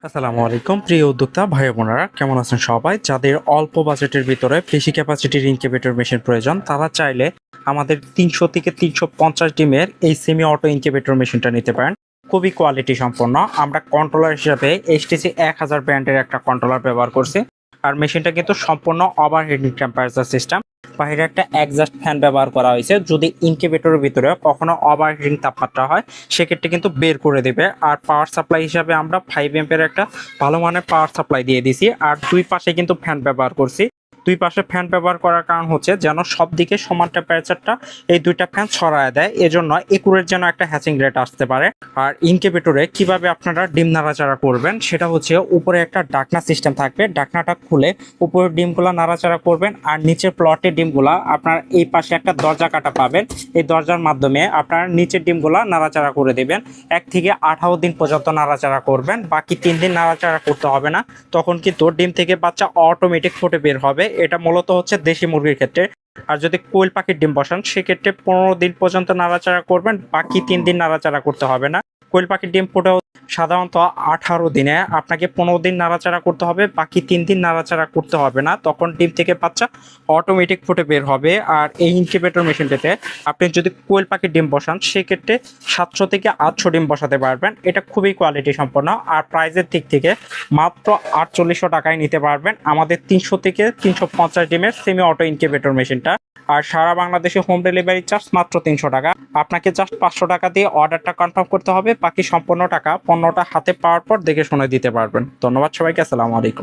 আসসালামু আলাইকুম প্রিয় উদ্যোক্তা ভাই বোনেরা, কেমন আছেন সবাই? যাদের অল্প বাজেটের ভিতরে বেশি ক্যাপাসিটির ইনকিউবেটর মেশিন প্রয়োজন, তারা চাইলে আমাদের 300 থেকে 350 ডিমের এই সেমি অটো ইনকিউবেটর মেশিনটা নিতে পারেন। খুবই কোয়ালিটি সম্পন্ন। আমরা কন্ট্রোলার হিসাবে এইচটিসি 1000 ব্র্যান্ডের একটা কন্ট্রোলার ব্যবহার করছি। আর মেশিনটা কিন্তু সম্পূর্ণ ওভারহেডিং টেম্পারেচার সিস্টেম। বাইরে একটা এক্সস্ট ফ্যান ব্যবহার করা হয়েছে। যদি ইনকিউবেটরের ভিতরে কখনো ওভারহিটিং তাপমাত্রা হয়, সেক্ষেত্রে কিন্তু বের করে দেবে। আর পাওয়ার সাপ্লাই হিসাবে আমরা 5 এম্পের একটা ভালো মানের পাওয়ার সাপ্লাই দিয়ে দিছি। আর দুই পাশে কিন্তু ফ্যান ব্যবহার করছি। দুই পাশে ফ্যান ব্যবহার করার কারণ হচ্ছে যেন সব দিকে সমান টেম্পারেচারটা এই দুইটা ফ্যান ছড়ায় দেয়, এজন্য একুরেট যেন একটা হ্যাচিং রেট আসতে পারে। আর ইনকিউবেটরে কিভাবে আপনারা ডিম নাড়াচাড়া করবেন সেটা হচ্ছে, উপরে একটা ডাকনা সিস্টেম থাকবে। ডাকনাটা খুলে উপরে ডিমগুলা নাড়াচাড়া করবেন, আর নিচের প্লটে ডিমগুলা আপনার এই পাশে একটা দরজা কাটা পাবেন। এই দরজার মাধ্যমে আপনার নিচের ডিমগুলা নাড়াচাড়া করে দেবেন। 1 থেকে 18 দিন পর্যন্ত নাড়াচাড়া করবেন। বাকি 3 দিন নাড়াচাড়া করতে হবে না। তখন কিন্তু ডিম থেকে বাচ্চা অটোমেটিক ফুটে বের হবে। এটা মূলত হচ্ছে দেশি মুরগির ক্ষেত্রে। আর যদি কোয়েল পাখির ডিম বসান, সেক্ষেত্রে 15 দিন পর্যন্ত নাড়াচাড়া করবেন। বাকি 3 দিন নাড়াচাড়া করতে হবে না। কোয়েল পাখির ডিম ফুটে সাধারণত 18 দিনে, আপনাকে 15 দিন নাড়াচাড়া করতে হবে, বাকি 3 দিন নাড়াচাড়া করতে হবে না। তখন ডিম থেকে বাচ্চা অটোমেটিক ফুটে বের হবে। আর এই ইনকিউবেটর মেশিনটাতে আপনি যদি কোয়েল পাখির ডিম বসান, সেক্ষেত্রে 700 থেকে 800 ডিম বসাতে পারবেন। এটা খুবই কোয়ালিটি সম্পন্ন। আর প্রাইসের দিক থেকে মাত্র 4800 টাকায় নিতে পারবেন আমাদের 300 থেকে 350 ডিমের সেমি অটো ইনকিউবেটর মেশিনটা। আর সারা বাংলাদেশে হোম ডেলিভারি চার্জ মাত্র 300 টাকা। আপনাকে জাস্ট 500 টাকা দিয়ে অর্ডারটা কনফার্ম করতে হবে। বাকি সম্পূর্ণ টাকা পণ্যটা হাতে পাওয়ার পর দেখে শুনে দিতে পারবেন। ধন্যবাদ সবাইকে। আসসালামু আলাইকুম।